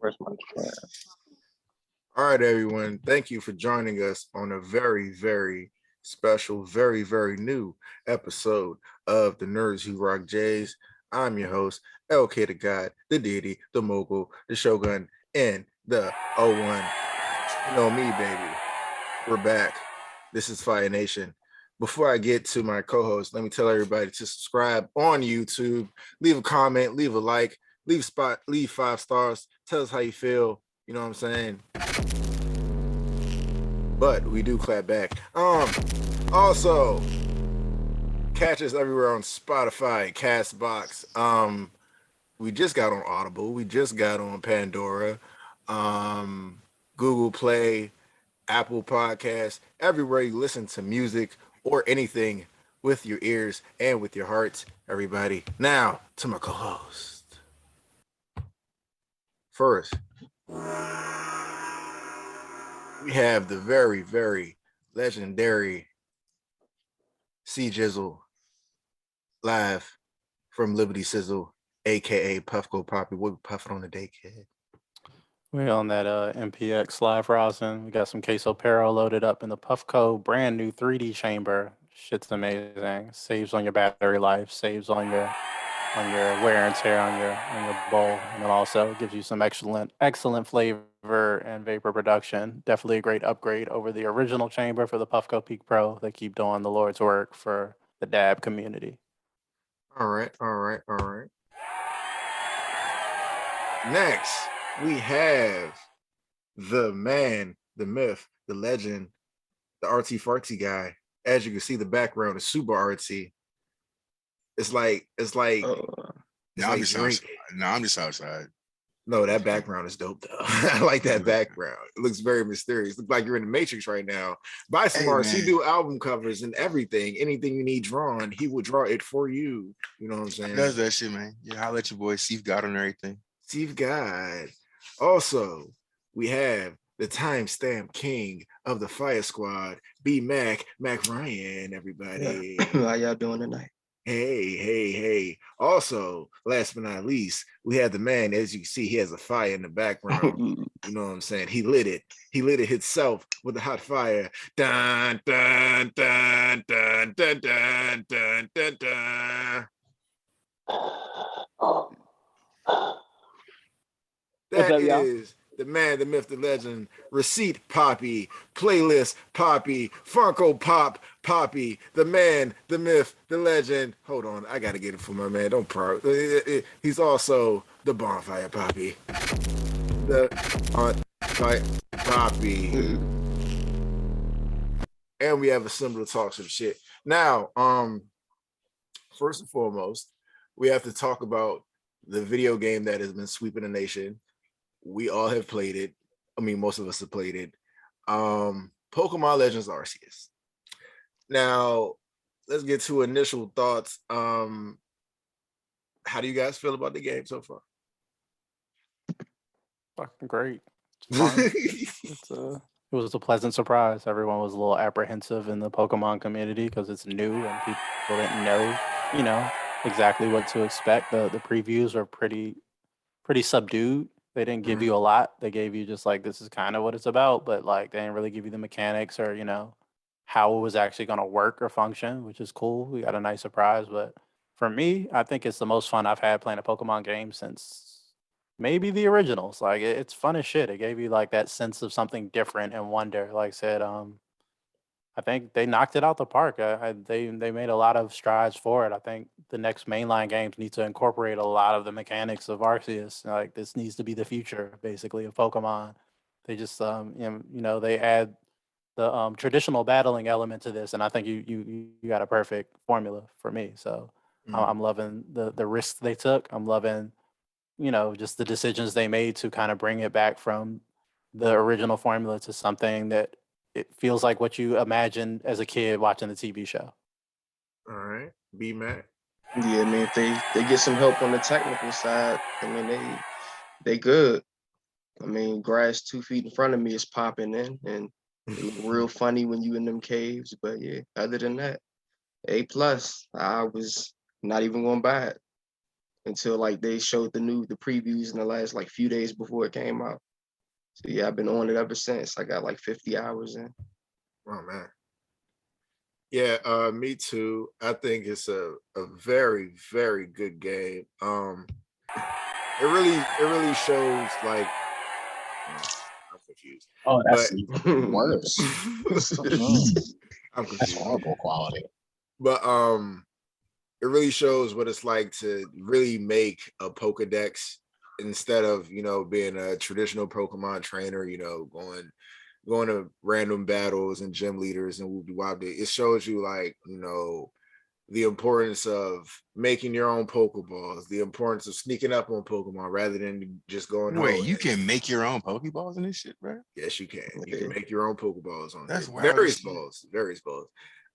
Where's my cat? All right, everyone. Thank you for joining us on a very, very special, very, very new episode of the Nerds Who Rock Jays. I'm your host, LK the God, the Deity, the Mogul, the Shogun, and the O1. You know me, baby. We're back. This is Fire Nation. Before I get to my co-host, let me tell everybody to subscribe on YouTube, leave a comment, leave a like, leave 5 stars, tell us how you feel. You know what I'm saying? But we do clap back. Also, catch us everywhere on Spotify, Castbox. We just got on Audible. We just got on Pandora, Google Play, Apple Podcasts, everywhere you listen to music or anything with your ears and with your hearts, everybody. Now to my co-host. First, we have the very, very legendary C Jizzle live from Liberty Sizzle, aka Puffco Poppy. What we puffing on today, kid? We on that MPX live rosin. We got some queso pero loaded up in the Puffco brand new 3D chamber. Shit's amazing. Saves on your battery life, saves on your wear and tear on your bowl, and then also gives you some excellent flavor and vapor production. Definitely a great upgrade over the original chamber for the Puffco Peak Pro. They keep doing the Lord's work for the dab community. All right. Next, we have the man, the myth, the legend, the artsy fartsy guy. As you can see, the background is super artsy. It's like I'm just outside. No, that background is dope though. I like that background. It looks very mysterious. Looks like you're in the Matrix right now. Buy some arts. He do album covers and everything. Anything you need drawn, he will draw it for you. You know what I'm saying? He does that shit, man. Yeah, I'll let your boy Steve God on everything. Steve God. Also, we have the timestamp king of the Fire Squad, B Mac Ryan, everybody. How y'all doing tonight? Hey. Also, last but not least, we have the man, as you can see, he has a fire in the background. You know what I'm saying? He lit it. He lit it himself with a hot fire. Dun, dun, dun, dun, dun, dun, dun, dun, dun. That is the man, the myth, the legend, Receipt Poppy, Playlist Poppy, Funko Pop Poppy, the man, the myth, the legend. Hold on, I gotta get it for my man. Don't pro. He's also the Bonfire Poppy. The Bonfire Poppy. And we have a symbol to talk some shit. Now, first and foremost, we have to talk about the video game that has been sweeping the nation. We all have played it. I mean, most of us have played it. Pokemon Legends Arceus. Now, let's get to initial thoughts. How do you guys feel about the game so far? Fucking great. It was a pleasant surprise. Everyone was a little apprehensive in the Pokemon community because it's new and people didn't know, exactly what to expect. The previews are pretty subdued. They didn't give you a lot. They gave you just like, this is kind of what it's about, but like they didn't really give you the mechanics or, how it was actually going to work or function, which is cool. We got a nice surprise. But for me, I think it's the most fun I've had playing a Pokemon game since maybe the originals. Like it's fun as shit. It gave you like that sense of something different and wonder. Like I said, I think they knocked it out the park. They made a lot of strides for it. I think the next mainline games need to incorporate a lot of the mechanics of Arceus. Like this needs to be the future, basically, of Pokemon. They just they add the traditional battling element to this, and I think you got a perfect formula for me. So I'm loving the risks they took. I'm loving just the decisions they made to kind of bring it back from the original formula to something that it feels like what you imagined as a kid watching the TV show. All right, B Mac. Yeah, I mean, if they get some help on the technical side, I mean, they good. I mean, grass 2 feet in front of me is popping in, and it look real funny when you in them caves. But yeah, other than that, A+. I was not even going to buy it. until like they showed the previews in the last like few days before it came out. So yeah, I've been on it ever since. I got like 50 hours in. Oh man. Yeah, me too. I think it's a very, very good game. It really shows like I'm confused. Oh, that's But even worse. I'm That's confused. horrible quality. But it really shows what it's like to really make a Pokedex instead of, you know, being a traditional Pokemon trainer, you know, going to random battles and gym leaders and whoop-de-wop. It shows you like, you know, the importance of making your own Pokeballs, the importance of sneaking up on Pokemon rather than just going. Wait, you can make your own Pokeballs and this shit, bro? Yes, you can. You can make your own Pokeballs on That's it. wild. Various balls.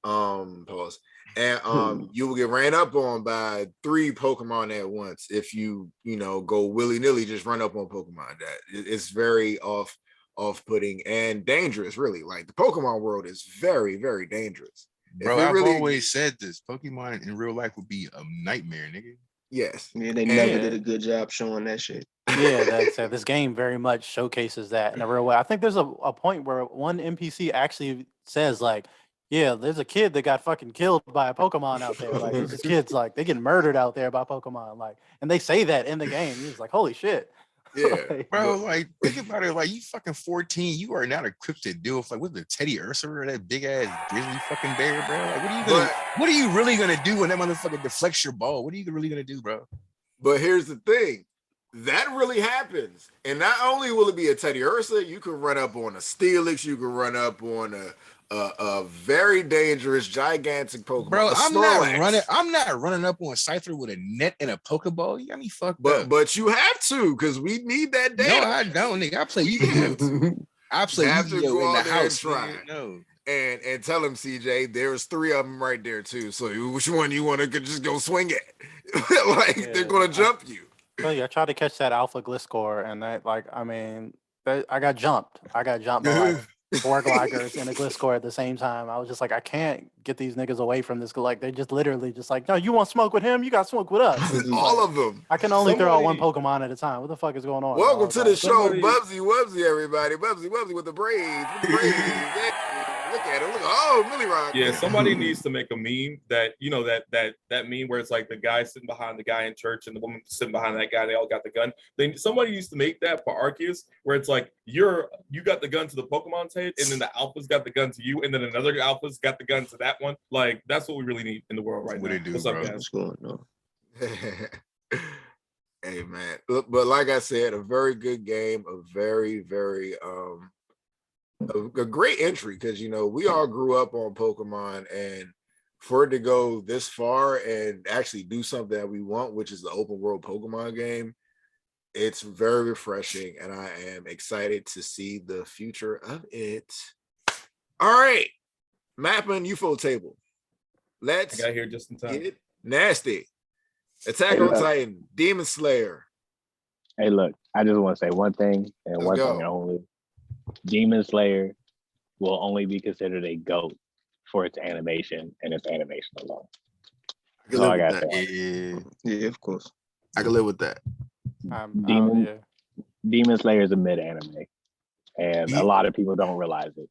Pause. And you will get ran up on by 3 Pokemon at once if you know, go willy-nilly, just run up on Pokemon. That it's very off-putting and dangerous, really. Like the Pokemon world is very, very dangerous. Bro, I've always said this. Pokemon in real life would be a nightmare, nigga. Yes. Yeah, they never did a good job showing that shit. Yeah, that's this game very much showcases that in a real way. I think there's a point where one NPC actually says like, yeah, there's a kid that got fucking killed by a Pokemon out there. Like these kids, like they get murdered out there by Pokemon. Like, and they say that in the game. He's like, holy shit. Yeah. Like, Bro, like think about it. Like you fucking 14, you are not equipped to deal with like with the Teddy Ursa or that big ass grizzly fucking bear, bro. Like what are you really gonna do when that motherfucker deflects your ball? What are you really gonna do, bro? But here's the thing. That really happens. And not only will it be a Teddy Ursa, you can run up on a Steelix, you can run up on a very dangerous, gigantic Pokemon. Bro, I'm not running up on Scyther with a net and a Pokeball. You got me fucked up. But you have to, because we need that data. No, I don't, nigga. I play Yu-Gi-Oh! I play Yu-Gi-Oh! in the house. Try. No. And tell him, CJ, there's 3 of them right there too. So which one you want to just go swing at? Like they're gonna jump you. Oh yeah, I tried to catch that Alpha Gliscor, and that, like, I mean, I got jumped. I got jumped by like 4 Gliders and a Gliscor at the same time. I was just like, I can't get these niggas away from this. Like, they just literally just like, no, you want smoke with him? You got smoke with us. All of them. I can only throw out 1 Pokemon at a time. What the fuck is going on? Welcome to the show, Bubsy Wubsy, everybody. Bubsy Wubsy with the braids. Look at him. Look, oh, Millie Rock. Yeah, somebody needs to make a meme that, you know, that meme where it's like the guy sitting behind the guy in church and the woman sitting behind that guy. They all got the gun. Somebody needs to make that for Arceus, where it's like you got the gun to the Pokemon's head, and then the Alpha's got the gun to you, and then another Alpha's got the gun to that one. Like that's what we really need in the world right now. What's up, guys? What's going on? Hey man, but like I said, a very good game, a very, very a great entry, because you know we all grew up on Pokemon, and for it to go this far and actually do something that we want, which is the open world Pokemon game, it's very refreshing, and I am excited to see the future of it. All right, mapping UFO table. Let's I got here just in time. get nasty. Attack on Titan, Demon Slayer. Hey, look, I just want to say one thing and one thing only. Demon Slayer will only be considered a GOAT for its animation and its animation alone. I can live with that. Yeah, of course. I can live with that. Demon Slayer is a mid-anime, and a lot of people don't realize it.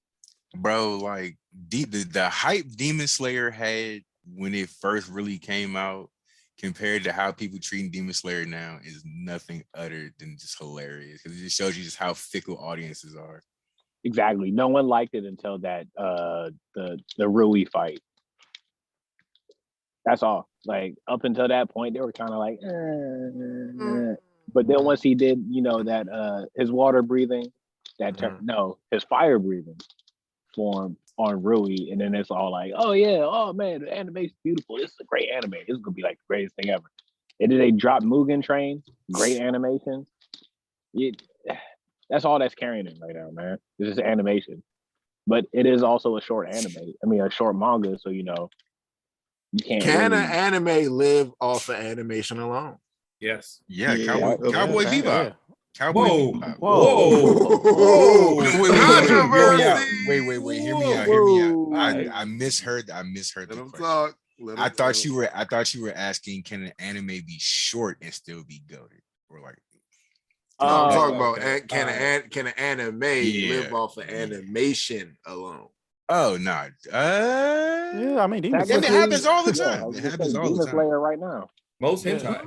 Bro, like the hype Demon Slayer had when it first really came out compared to how people treating Demon Slayer now is nothing other than just hilarious, because it just shows you just how fickle audiences are. Exactly. No one liked it until that the Rui fight. That's all. Like up until that point, they were kind of like, but then once he did, you know, that his water breathing, his fire breathing form on Rui, and then it's all like, oh yeah, oh man, the animation's beautiful. This is a great anime. This is gonna be like the greatest thing ever. And then they dropped Mugen Train, great animation. That's all that's carrying it right now, man. This is animation, but it is also a short anime. I mean, a short manga, so you know, you can't. Can an anime live off of animation alone? Yes. Yeah, Cowboy Bebop. Yeah. Cowboy Bebop. Whoa. Wait, hear me out. I misheard. Let him talk. I thought you were asking, can an anime be short and still be goated, or like? No, I'm Oh, talking about okay. can an anime live Yeah, off of yeah. animation alone? Oh no. Yeah, I mean, Demon It Slayer. technically, happens all the yeah, I time. was It gonna happens say all the Demon time. Slayer right now. Most Yeah. hentai.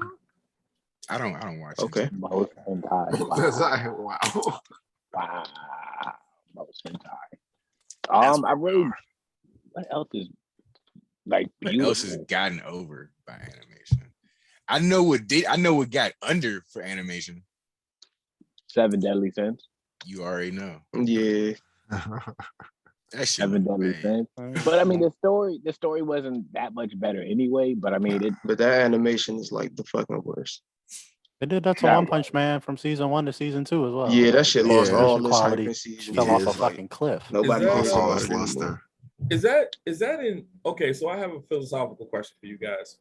I don't watch Okay. it. Most hentai. That's Wow. like, wow. Wow. Most hentai. That's I really. What else is like what beautiful? else has gotten over by animation? I know what got under for animation. 7 Deadly Sins. You already know. Yeah. That shit 7 look Deadly bad. Sins. But I mean, the story wasn't that much better anyway. But I mean, it. But that animation is like the fucking worst. They did that to That One was- Punch Man from season 1 to season 2 as well. Yeah, that Like, shit the lost Yeah. all animation this hype quality in season fell two. off a It's like fucking cliff. nobody that, cares uh, about Lost it anymore. luster. Is that in okay? So I have a philosophical question for you guys.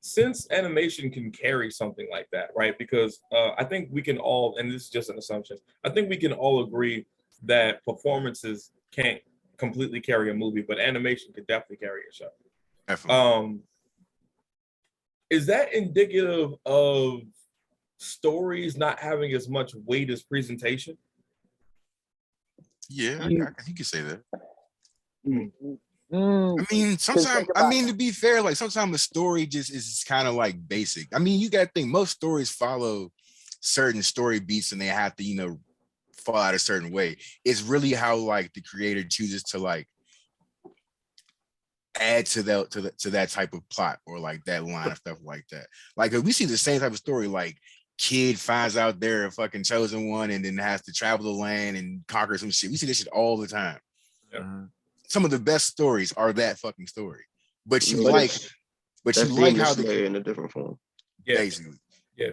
Since animation can carry something like that, right? Because I think we can all, and this is just an assumption, I think we can all agree that performances can't completely carry a movie, but animation could definitely carry a show. Definitely. Is that indicative of stories not having as much weight as presentation? Yeah, You- I think you could say that. Mm, I mean, sometimes, think about to be fair, like sometimes the story just is kind of like basic. I mean, you got to think most stories follow certain story beats and they have to, fall out a certain way. It's really how like the creator chooses to like add to that type of plot or like that line of stuff like that. Like we see the same type of story, like kid finds out they're a fucking chosen one and then has to travel the land and conquer some shit. We see this shit all the time. Yep. Some of the best stories are that fucking story. But you But like, it's- but you That's like Demon how Slayer in a different form. Yeah, basically. yeah.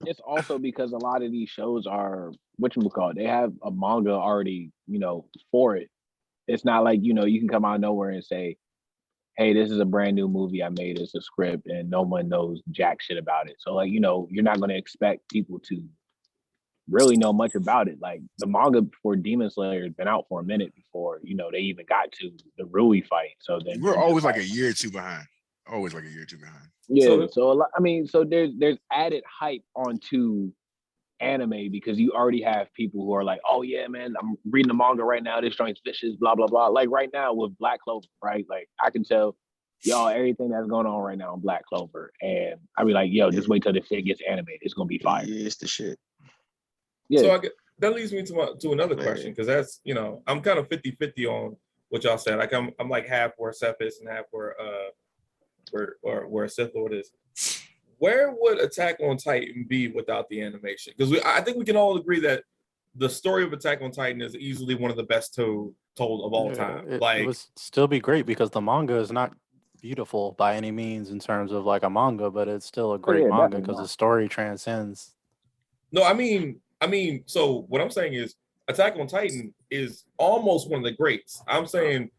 It's also because a lot of these shows are whatchamacallit, they have a manga already, for it. It's not like, you can come out of nowhere and say, hey, this is a brand new movie I made. It's a script and no one knows jack shit about it. So like, you're not going to expect people to really know much about it. Like the manga for Demon Slayer has been out for a minute before, they even got to the Rui fight. So then We're always like a year or two behind. Always like a year or two behind. Yeah, so a lot, so there's added hype onto anime because you already have people who are like, oh yeah, man, I'm reading the manga right now. This joint's vicious, blah blah blah. Like right now with Black Clover, right? Like I can tell y'all everything that's going on right now in Black Clover, and I be like, yo, just wait till the shit gets animated. It's gonna be fire. Yeah, it's the shit. Yeah. So that leads me to another Man. question, because that's, I'm kind of 50-50 on what y'all said. Like I'm like half where Seth is and half where Sith Lord is. Where would Attack on Titan be without the animation? Because I think we can all agree that the story of Attack on Titan is easily one of the best told of all time. It Like, would still be great because the manga is not beautiful by any means in terms of like a manga, but it's still a great yeah, manga definitely because not. the story transcends. no, I mean, so what I'm saying is Attack on Titan is almost one of the greats. I'm saying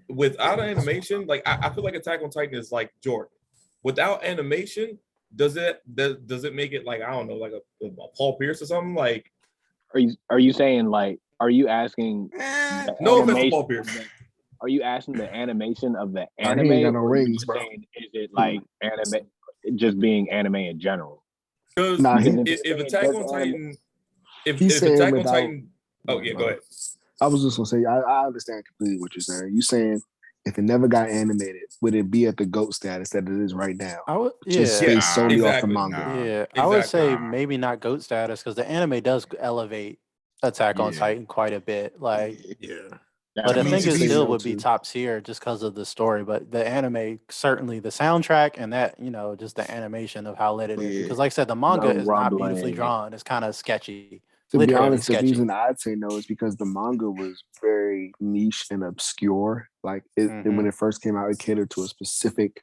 without animation, like I feel like Attack on Titan is like Jordan. Without animation, does it make it like, I don't know, like a Paul Pierce or something? Like, Are you saying like, are you asking the no offense to animation Paul Pierce. Are you asking the animation of the Nah, anime? he ain't got no or are you rings, bro. saying, is it like anime, just being anime in general? Because Nah, if Attack on Titan, if He's saying Attack on without- Titan, oh yeah, go ahead. I was just gonna say, I understand completely what you're saying. You saying if it never got animated, would it be at the GOAT status that it is right now? I would, Just yeah, based solely off the exactly. manga. Nah. yeah. I would say Exactly. maybe not GOAT status because the anime does elevate Attack on Yeah. Titan quite a bit. Like, Yeah. but I I mean, think to it be still so would be too. top tier just because of the story. But the anime, certainly the soundtrack and that, just the animation of how lit it is. Yeah. Because like I said, the manga The is not beautifully rumbling. drawn. It's kind of sketchy. To be Literally honest, the sketchy. reason I'd say no is because the manga was very niche and obscure. Like when it first came out, it catered to a specific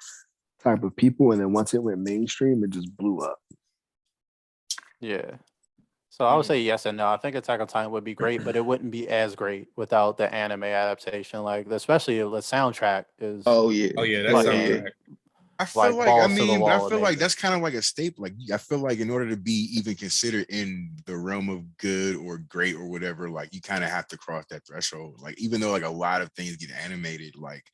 type of people, and then once it went mainstream, it just blew up. Yeah. So I would say yes and no. I think Attack on Titan would be great, but it wouldn't be as great without the anime adaptation. Like, especially the soundtrack is Oh yeah. Oh yeah, that Fucking- soundtrack. I feel like like, I balls to the mean, but I wall feel like amazing. that's kind of like a staple. Like, I feel like in order to be even considered in the realm of good or great or whatever, like you kind of have to cross that threshold. Like, even though like a lot of things get animated, like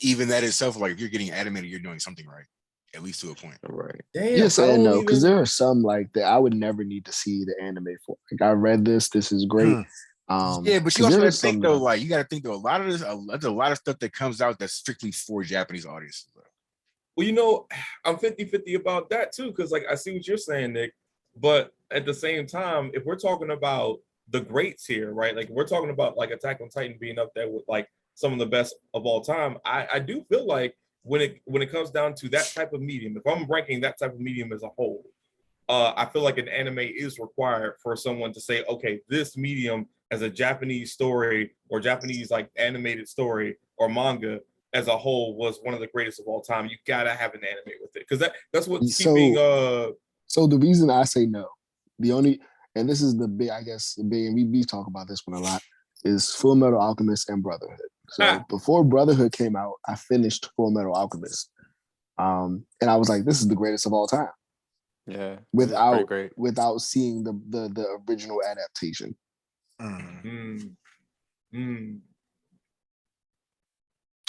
even that itself, like if you're getting animated, you're doing something right, at least to a point. Right. Damn, Yes I and don't no, because even. there are some like that I would never need to see the anime for. Like I read this is great. Yeah, but you 'cause also there got are to think some though, that- like you got to think though, a lot of this, there's a lot of stuff that comes out that's strictly for Japanese audiences. Though. Well, I'm 50-50 about that too, because like I see what you're saying, Nick. But at the same time, if we're talking about the greats here, right? Like we're talking about like Attack on Titan being up there with like some of the best of all time. I do feel like when it comes down to that type of medium, if I'm ranking that type of medium as a whole, I feel like an anime is required for someone to say, okay, this medium as a Japanese story or Japanese like animated story or manga as a whole was one of the greatest of all time. You gotta have an anime with it because that's what's So- keeping. So the reason I say no, the only, and this is the big, I guess, the big, and we talk about this one a lot, is Full Metal Alchemist and Brotherhood. So before Brotherhood came out, I finished Full Metal Alchemist, and I was like, this is the greatest of all time. Yeah, it's pretty great. Without seeing the original adaptation.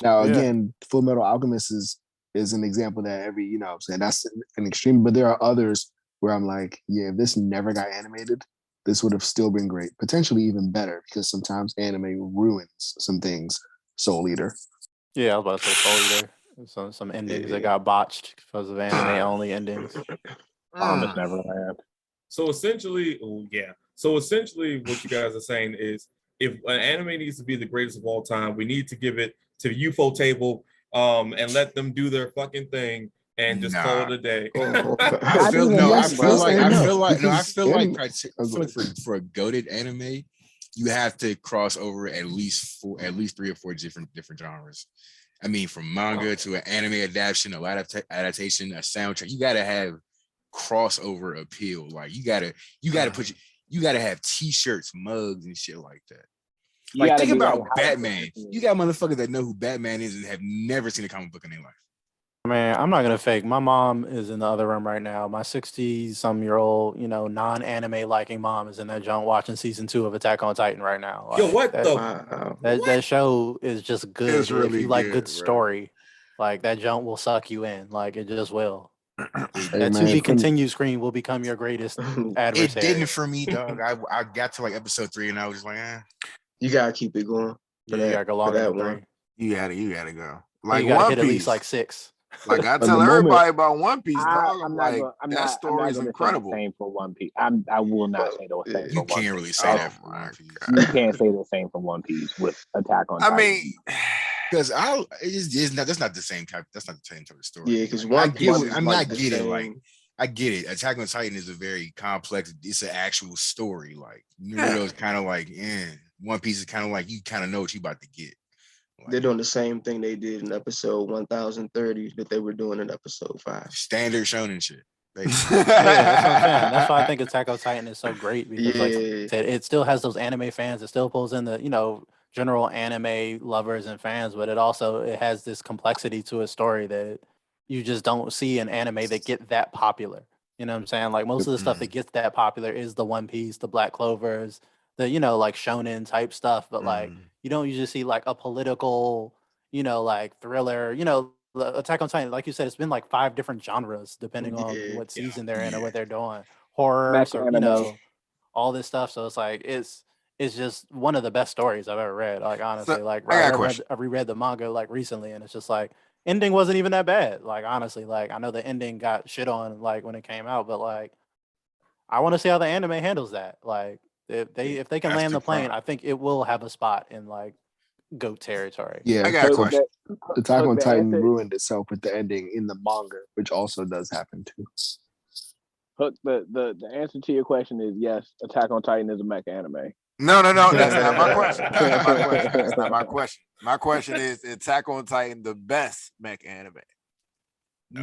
Now Yeah. again, Full Metal Alchemist is an example that every, you know what I'm saying, that's an extreme, but there are others where I'm like, yeah, if this never got animated, this would have still been great, potentially even better, because sometimes anime ruins some things. Soul Eater. Yeah, I was about to say Soul Eater. Some endings that got botched because of anime only endings. Promise Neverland. So essentially, what you guys are saying is, if an anime needs to be the greatest of all time, we need to give it to UFO Table, and let them do their fucking thing and just call it a day. I feel even no. I yes, feel bro. like. and I no, feel like. No. I because feel like. anime- I feel like for a goated anime, you have to cross over at least 3 or 4 different genres. I mean, from manga to an anime adaptation, a lot of adaptation, a soundtrack. You gotta have crossover appeal. Like you gotta have T-shirts, mugs, and shit like that. You Like gotta think be, like, about hyper Batman. professional. You got motherfuckers that know who Batman is and have never seen a comic book in their life. Man, I'm not gonna fake. My mom is in the other room right now. My 60-some-year-old, non-anime liking mom is in that junk watching season 2 of Attack on Titan right now. Yo, what that, the? Wow. that show is just good. It's really if you like good, good bro. story, like that junk will suck you in. Like it just will. Hey, That man, to be from- continued screen will become your greatest It adversary. didn't for me, dog. I got to like episode 3 and I was just like, You gotta keep it going. Yeah, you gotta go longer that than 3. one. You gotta go. Like Like you gotta One hit Piece. at least like 6. Like I But tell the everybody moment- about One Piece, dog. I'm like not that gonna story is say the incredible. same for One Piece. I will not say the same You for you One can't Piece. really say Oh that for my One Piece. You can't say the same for One Piece with Attack on I Titan. mean, Because that's not the same type. That's not the same type of story. Yeah, because Like, One I get Piece what- is I'm like not the getting like same. I get it. Attack on Titan is a very complex. It's an actual story. Like Yeah. Naruto's kind of like, One Piece is kind of like you kind of know what you about to get. They're doing the same thing they did in episode 1030 that they were doing in episode 5. Standard shonen shit. basically. Yeah, that's what I'm saying. That's why I think Attack on Titan is so great because, like I Yeah. said, it still has those anime fans. It still pulls in the general anime lovers and fans, but it has this complexity to a story that you just don't see in anime that get that popular. You know what I'm saying? Like most of the stuff that gets that popular is the One Piece, the Black Clovers, the like shonen type stuff. But like you don't usually see like a political, like thriller. The Attack on Titan, like you said, it's been like 5 different genres depending on Yeah. what season they're in or Yeah. what they're doing. Horror, Mech so anime. all this stuff. So it's like it's just one of the best stories I've ever read. Like honestly, like I got a I question. reread the manga like recently, and it's just like ending wasn't even that bad. Like honestly, like I know the ending got shit on like when it came out, but like I want to see how the anime handles that. Like if they can That's land the the plane, problem. I think it will have a spot in like GOAT territory. Yeah, I got a Hook question. Attack on the Titan answer- ruined itself with the ending in the manga, which also does happen too. Hook, the answer to your question is yes. Attack on Titan is a mech anime. No, that's not my question. That's not my question. My question is Attack on Titan the best mech anime?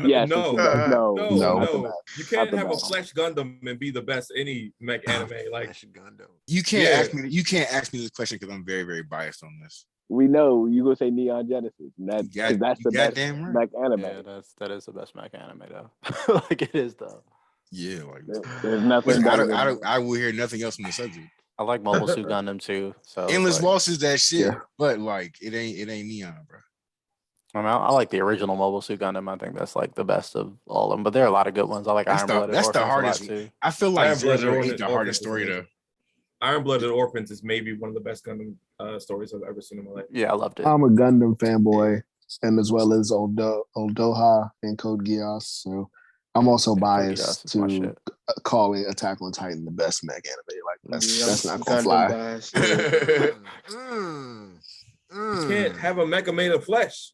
Yes, no, no, No. not the no. best. You can't the have a best. Flesh Gundam and be the best any mech anime. Like Flash Gundam. You can't Yeah. ask me. You can't ask me this question because I'm very, very biased on this. we know you gonna say Neon Genesis, and that's You because got- that's you the best goddamn right. mech anime. Yeah, that is the best mech anime though. Like it is though. Yeah, like There's nothing better than I will hear nothing else on the subject. I like Mobile Suit Gundam too. So it's Endless like, Waltz is that shit, Yeah. but like it ain't Neon, bro. I mean, I like the original Mobile Suit Gundam. I think that's like the best of all of them. But there are a lot of good ones. I like That's Iron the- Blooded that's the Orphans hardest- a lot too. I feel like Iron-Blooded 008 Orphans the hardest is story amazing. though. Iron-Blooded Orphans is maybe one of the best Gundam stories I've ever seen in my life. Yeah, I loved it. I'm a Gundam fanboy, and as well as Doha and Code Geass. So I'm also Yeah, Code biased Geass is my to shit. calling Attack on Titan the best mech anime. Like that's Yeah, not gonna Gundam fly. bias, yeah. You can't have a mecha made of flesh.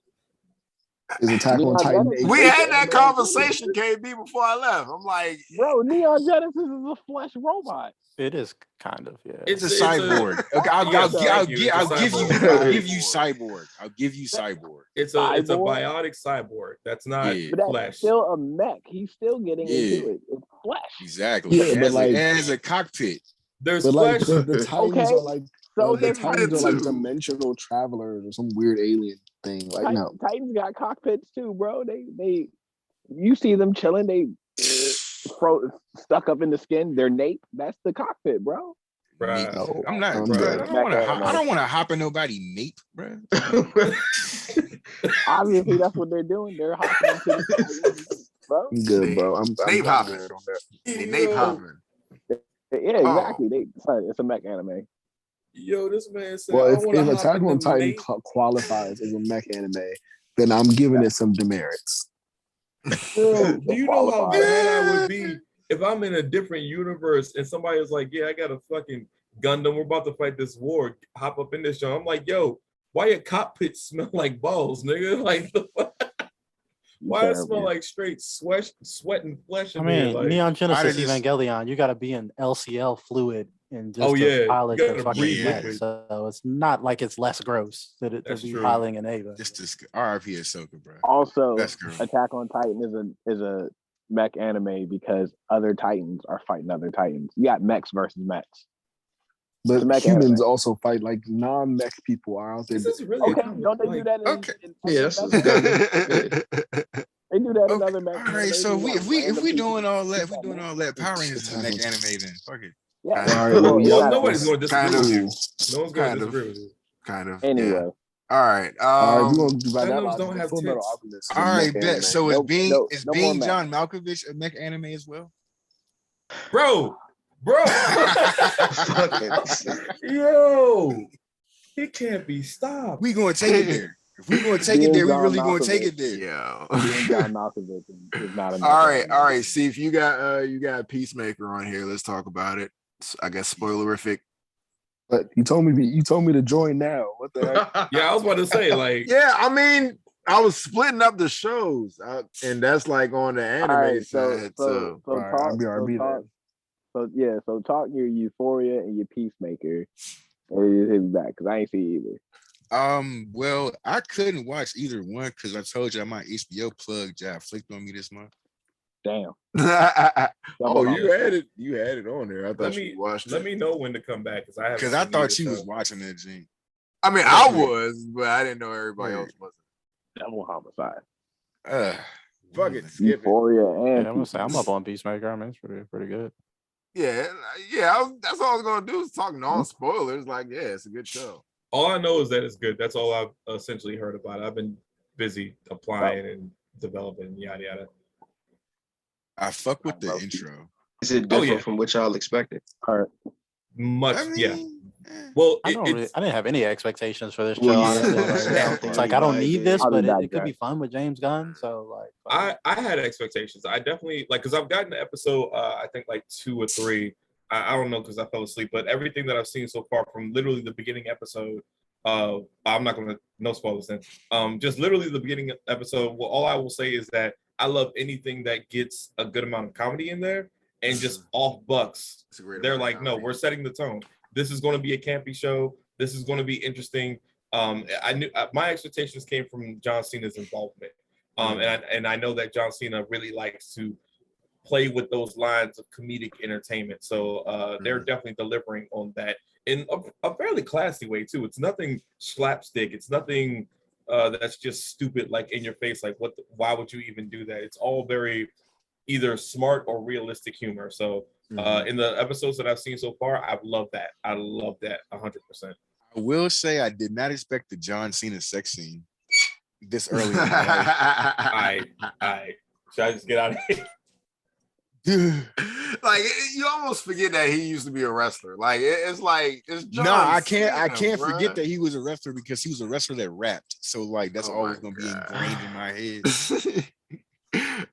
Is Attack on Neon Titan? Genesis. a We great had that anime? conversation, KB, before I left. I'm like, bro. Neon Genesis is a flesh robot. It is kind of, yeah. It's a It's cyborg. Okay, I'll Yes, give thank you. you It's a cyborg. I'll give you cyborg. It's a Cyborg? biotic cyborg. That's not Yeah. But that's flesh. still a mech. He's still getting Yeah. into it. It's flesh. Exactly. Yeah, it, but has like- it has a cockpit. There's But like flesh. the Titans Okay. are like So the there's Titans are like too. dimensional travelers or some weird alien thing. Like no, Titans got cockpits too, bro. They you see them chilling. They stuck up in the skin. Their nape. That's the cockpit, bro. Bruh. no, I'm not. I'm Bro, good. I don't want to hop in nobody nape, bro. Obviously, that's what they're doing. They're hopping into the Titans, bro. I'm good, bro. I'm Nape hopping. good on that. they nape hopping. Yeah, exactly. It's a mech anime. Yo, this man said, Well, I if want to hop Attack in on the Titan nape. qualifies as a mech anime, then I'm giving it some demerits. Bro, do you know how Qualified. mad I would be if I'm in a different universe and somebody was like, yeah, I got a fucking Gundam. We're about to fight this war. Hop up in this show. I'm like, yo, why your cockpit smell like balls, nigga? Like, the fuck? Why it smell like straight sweat and flesh I in here? mean, Like, Neon Genesis this- Evangelion, you got to be in LCL fluid and just Oh, to yeah, pilot you the gotta fucking breathe mech. liquid. So it's not like it's less gross to That's be true. piloting an Ava. Just this RIP Ahsoka, bro. Also, That's girl. Attack on Titan is a mech anime because other Titans are fighting other Titans. You got mechs versus mechs. But mech humans anime. also fight. Like non-mech people are out there. this is really Okay, a comic, don't they do like, that? okay. Yeah, that's They do that in other mech. All right, anime. so They if do we random doing people. all that, if we doing all that, Power Rangers is a mech anime then. Fuck it. Yeah. All right, well, well, you Well, gotta- nobody's going to disagree Kind of. with you. No one's going Kind to of. disagree with you. Kind of. Anyway, Yeah. All right. All right, we're gonna do by that Gundams logic. don't then have Full Metal tits. Alchemist is All a right, mech bet. anime. So Nope, is nope, is no more being mech. John Malkovich a mech anime as well? Bro, yo, he can't be stopped. We gonna take it there. If we gonna take it there, we really gonna take it there. Yeah. being John Malkovich is not a mech All right, anime. all right. See if you got Peacemaker on here. Let's talk about it. I guess spoilerific. But you told me to join now. What the heck? Yeah, I was about to say, like, Yeah, I mean, I was splitting up the shows, and that's like on the anime All right, side. So, All right, talk. RB talk then. so talk your Euphoria and your Peacemaker. And his back because I ain't see either. Well, I couldn't watch either one because I told you my HBO plug job flicked on me this month. Damn. oh, Double you had it on there. I let thought me you watched let it. me know when to come back because I Because I thought you was watching that, Gene. I mean, I was, but I didn't know everybody else wasn't. Double homicide. Fuck it, skip it. Euphoria Yeah, and I'm gonna say I'm up on Peacemaker. I mean, it's pretty good. Yeah. That's all I was gonna do is talk non-spoilers. Like, yeah, it's a good show. All I know is that it's good. That's all I've essentially heard about it. I've been busy applying and developing, yada yada. I fuck with the intro. Is it Oh, different yeah. from what y'all expected? Kurt. Much, I mean, yeah. eh. Well, I didn't have any expectations for this show. Well, yeah. Honestly. I don't Like, think it's like I don't anybody need did. this, I'll but be it back, could be guys. fun with James Gunn. So like, I had expectations. I definitely like because I've gotten the episode I think like 2 or 3. I don't know because I fell asleep, but everything that I've seen so far from literally the beginning episode, I'm not gonna no spoilers then. Just literally the beginning episode. Well, all I will say is that I love anything that gets a good amount of comedy in there and just off bucks. It's a great They're amount of like, no, comedy. we're setting the tone. This is going to be a campy show. This is going to be interesting. I knew my expectations came from John Cena's involvement, and I know that John Cena really likes to play with those lines of comedic entertainment. So they're definitely delivering on that. in a fairly classy way too. It's nothing slapstick. It's nothing that's just stupid, like in your face. Like why would you even do that? It's all very either smart or realistic humor. So in the episodes that I've seen so far, I've loved that. I love that 100%. I will say I did not expect the John Cena sex scene this early in my life. I should I just get out of here? Like you almost forget that he used to be a wrestler. Like it's like it's John No, I can't Cena, forget bruh. that he was a wrestler because he was a wrestler that rapped. So like that's Oh always my gonna be God. ingrained in my head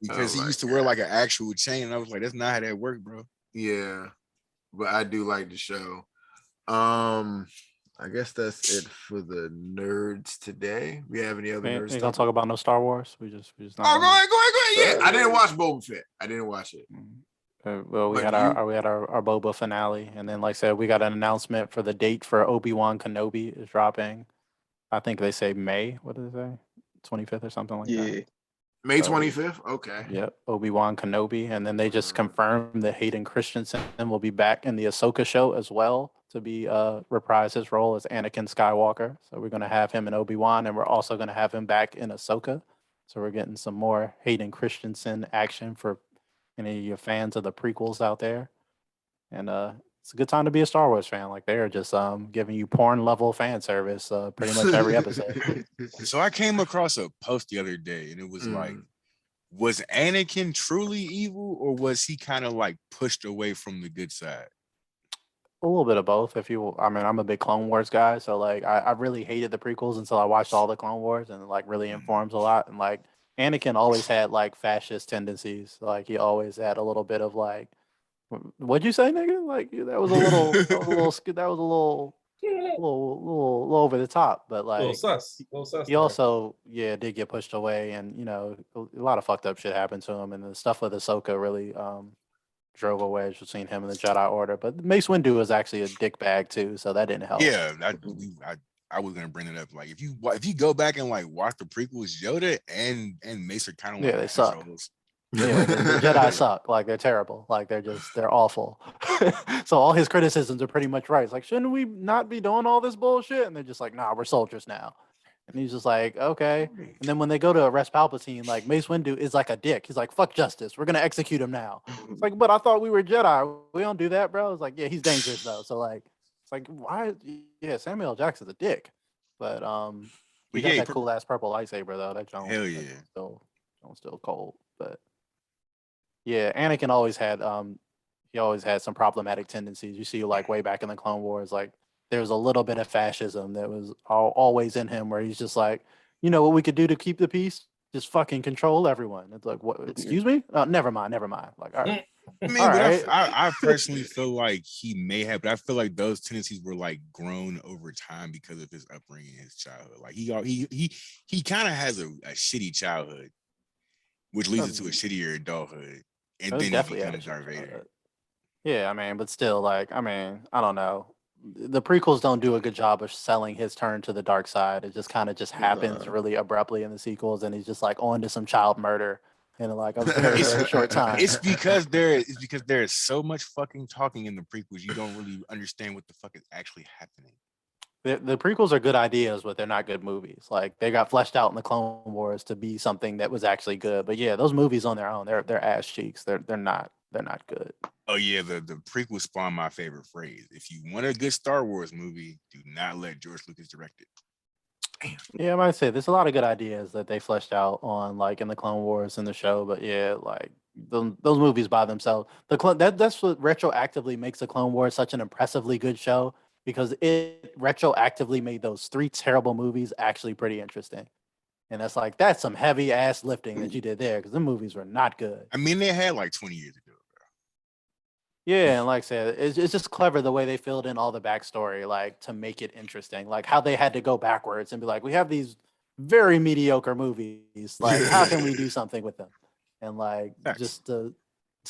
because Oh he my used to wear God. like an actual chain. And I was like, that's not how that worked, bro. Yeah, but I do like the show. I guess that's it for the nerds today. We have any other We nerds? ain't gonna talk about no Star Wars. We just not. Oh, go gonna- ahead. Yeah, I didn't watch Boba Fett. I didn't watch it. Well, we But had our Boba finale, and then like I said, we got an announcement for the date for Obi-Wan Kenobi is dropping. I think they say May. What did they say? 25th or something like that. Yeah. May So- 25th. Okay. Yep, Obi-Wan Kenobi, and then they just confirmed that Hayden Christensen will be back in the Ahsoka show as well to be reprise his role as Anakin Skywalker. So we're gonna have him in Obi-Wan, and we're also gonna have him back in Ahsoka. So we're getting some more Hayden Christensen action for any of your fans of the prequels out there. And it's a good time to be a Star Wars fan. Like they're just giving you porn level fan service pretty much every episode. So I came across a post the other day, and it was like, was Anakin truly evil, or was he kind of like pushed away from the good side? A little bit of both. I mean, I'm a big Clone Wars guy, so like I really hated the prequels until I watched all the Clone Wars, and like really informs a lot. And like Anakin always had like fascist tendencies. Like he always had a little bit of like, what'd you say, nigga? Like that was a little, little over the top. But like Little sus. he also did get pushed away, and you know a lot of fucked up shit happened to him, and the stuff with Ahsoka really drove a wedge between him and the Jedi Order. But Mace Windu is actually a dick bag too, so that didn't help. Yeah, I was gonna bring it up. Like if you go back and like watch the prequels, Yoda and Mace are kind of like they suck. assholes. Yeah, the Jedi suck. Like they're terrible. Like they're awful. So all his criticisms are pretty much right. It's like, shouldn't we not be doing all this bullshit? And they're just like, nah, we're soldiers now. And he's just like, okay. And then when they go to arrest Palpatine, like Mace Windu is like a dick. He's like, fuck justice. We're gonna execute him now. It's like, but I thought we were Jedi. We don't do that, bro. It's like, yeah, he's dangerous though. So like, it's like, why? Yeah, Samuel L. Jackson's a dick. But he got that cool ass purple lightsaber though. That Jones. Hell yeah. Still cold. But yeah, Anakin always had he always had some problematic tendencies. You see, like way back in the Clone Wars, like there was a little bit of fascism that was always in him, where he's just like, you know what we could do to keep the peace? Just fucking control everyone. It's like, what? Excuse me? Never mind. Like, all right. I mean, I personally feel like he may have, but I feel like those tendencies were like grown over time because of his upbringing, his childhood. Like he kind of has a shitty childhood, which leads into a shittier adulthood, and then he becomes Darth Vader. Yeah, I mean, but still, like, I mean, I don't know. The prequels don't do a good job of selling his turn to the dark side. It just kind of just happens really abruptly in the sequels, and he's just like on to some child murder in like a very, very short time. It's because there is so much fucking talking in the prequels, you don't really understand what the fuck is actually happening. The prequels are good ideas, but they're not good movies. Like they got fleshed out in the Clone Wars to be something that was actually good. But yeah, those movies on their own, they're ass cheeks. They're not good. Oh yeah, the prequel spawned my favorite phrase. If you want a good Star Wars movie, do not let George Lucas direct it. Damn. Yeah, I might say there's a lot of good ideas that they fleshed out on like in the Clone Wars and the show. But yeah, like those movies by themselves, that's what retroactively makes the Clone Wars such an impressively good show, because it retroactively made those 3 terrible movies actually pretty interesting. And that's some heavy ass lifting that you did there, because the movies were not good. I mean, they had like 20 years to do it, bro. Yeah, and like I said, it's just clever the way they filled in all the backstory, like to make it interesting. Like how they had to go backwards and be like, we have these very mediocre movies. Like, how can we do something with them? And like just to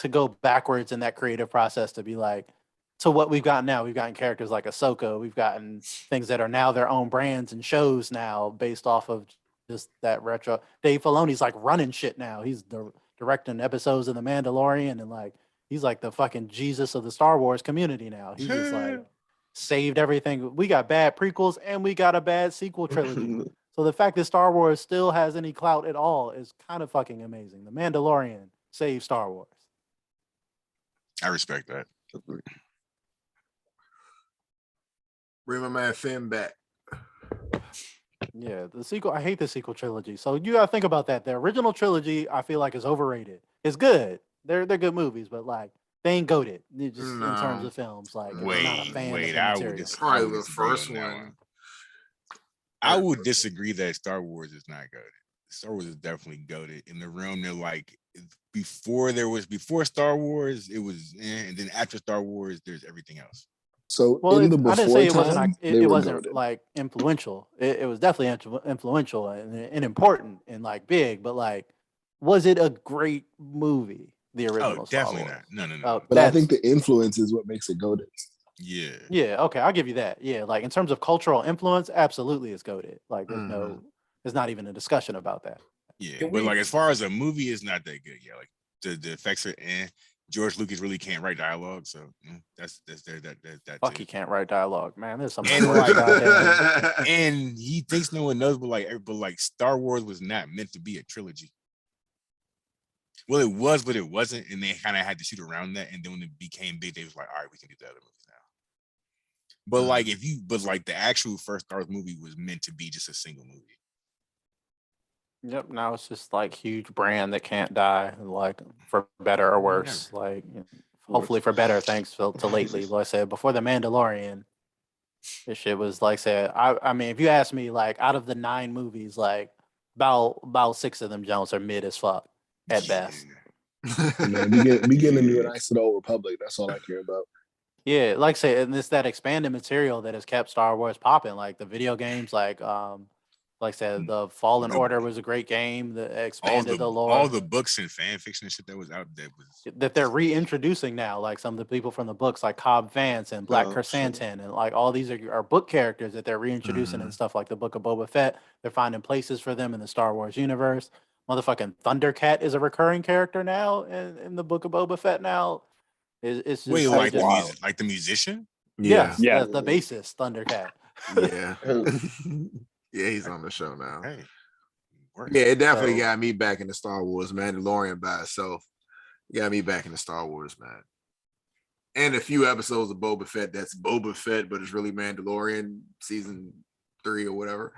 go backwards in that creative process to be like, to what we've got now. We've gotten characters like Ahsoka. We've gotten things that are now their own brands and shows now based off of just that retro. Dave Filoni's like running shit now. He's directing episodes of The Mandalorian, and like he's like the fucking Jesus of the Star Wars community now. He's just like saved everything. We got bad prequels and we got a bad sequel trilogy. So the fact that Star Wars still has any clout at all is kind of fucking amazing. The Mandalorian saved Star Wars. I respect that. Bring my man Finn back. Yeah, the sequel. I hate the sequel trilogy. So you gotta think about that. The original trilogy, I feel like, is overrated. It's good. They're good movies, but like they ain't goated. Just in terms No. of films. Like, if you're not a Wait, fan wait. of the I would material. just Probably I would the disagree first on that one. I would disagree that Star Wars is not goated. Star Wars is definitely goated in the realm that like before Star Wars, it was and then after Star Wars, there's everything else. So Well, in the I didn't before say it wasn't. time, It, they it were wasn't goated. like influential. It was definitely influential and important and like big. But like, was it a great movie? The original Oh, Star definitely Wars. not. No. Oh, But I that's think the influence is what makes it goated. Yeah. yeah. Okay, I'll give you that. Yeah, like in terms of cultural influence, absolutely, it's goated. Like, there's not even a discussion about that. Yeah. Can But we- like as far as a movie, it's not that good. Yeah. Like the effects are George Lucas really can't write dialogue, so that's that Fuck, too. he can't write dialogue, man. There's some And great like- goddamn. And he thinks no one knows, but like Star Wars was not meant to be a trilogy. Well, it was, but it wasn't, and they kind of had to shoot around that. And then when it became big, they was like, "All right, we can do the other movies now." But like the actual first Star Wars movie was meant to be just a single movie. Yep. Now it's just like huge brand that can't die, like for better or worse. Like, hopefully for better, thanks to lately. Like I said, before the Mandalorian, this shit was like said. I mean, if you ask me, like out of the 9 movies, like about 6 of them Jones are mid as fuck at best. Man, we getting into a nice little Republic. That's all I care about. Yeah, like I say, and it's that expanded material that has kept Star Wars popping. Like the video games, like I said, the Fallen Order was a great game that expanded the lore. All the books and fan fiction and shit that was out there was that they're reintroducing now, like some of the people from the books, like Cobb Vanth and Black Chrysanthemum, and like all these are book characters that they're reintroducing and stuff like the Book of Boba Fett. They're finding places for them in the Star Wars universe. Motherfucking Thundercat is a recurring character now in the Book of Boba Fett now. It's just wait, like like the musician? Yes, Yeah. the bassist Thundercat. Yeah. Yeah, he's on the show now. Hey, Yeah, it definitely So- got me back into Star Wars. Mandalorian by itself got me back into Star Wars, man. And a few episodes of Boba Fett that's Boba Fett, but it's really Mandalorian season 3 or whatever.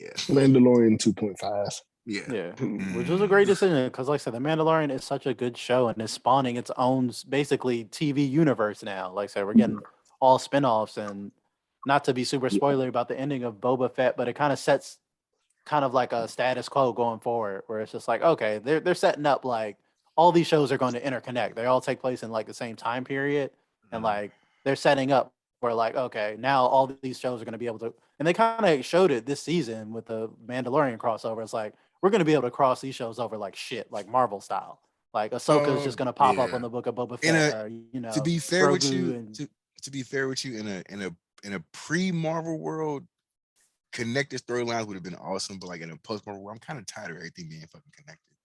Yeah. Mandalorian 2.5. Yeah. Yeah, which was a great decision because, like I said, The Mandalorian is such a good show and is spawning its own basically TV universe now. Like I said, we're getting all spinoffs, and not to be super spoiler about the ending of Boba Fett, but it kind of sets kind of like a status quo going forward, where it's just like, okay, they're setting up like all these shows are going to interconnect. They all take place in like the same time period, and like they're setting up where like, okay, now all these shows are going to be able to, and they kind of showed it this season with the Mandalorian crossover. It's like we're going to be able to cross these shows over like shit, like Marvel style. Like Ahsoka's just going to pop up yeah. on the Book of Boba In Fett, a- or, you know, To be fair with Grogu you, and- to be fair with you, in a pre-Marvel world, connected storylines would have been awesome. But like in a post-Marvel world, I'm kind of tired of everything being fucking connected.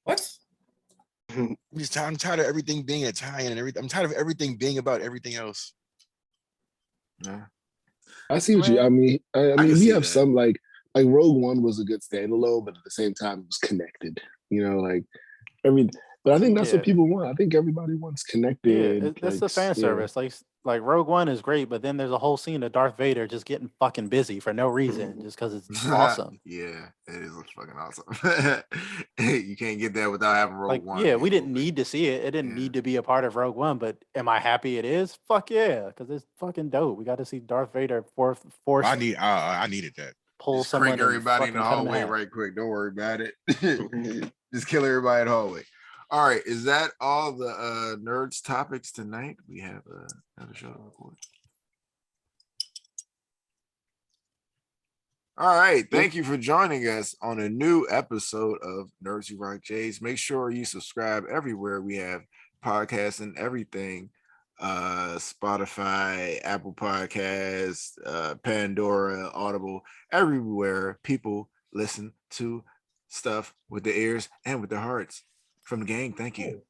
What? I'm tired of everything being a tie-in and everything. I'm tired of everything being about everything else. Yeah. I see what you. I mean, can we see have that. some like Rogue One was a good standalone, but at the same time it was connected. You know, like but I think that's what Yeah. people want. I think everybody wants Yeah, connected. that's the like, fan yeah. service. Like Rogue One is great, but then there's a whole scene of Darth Vader just getting fucking busy for no reason, just because it's awesome. Yeah, it is fucking awesome. You can't get that without having Rogue Like, One. yeah, we didn't need to see it. It didn't Yeah. need to be a part of Rogue One, but am I happy it is? Fuck yeah, because it's fucking dope. We got to see Darth Vader force I needed that. pull Just someone crank and everybody in fucking the cut 'em in hallway half. right quick. Don't worry about it. Just kill everybody in the hallway. All right, is that all the nerds topics tonight? We have another show to record. All right, thank you for joining us on a new episode of Nerds Who Rock Jays. Make sure you subscribe everywhere. We have podcasts and everything. Spotify, Apple Podcasts, Pandora, Audible, everywhere people listen to stuff with their ears and with their hearts. From the gang, thank you.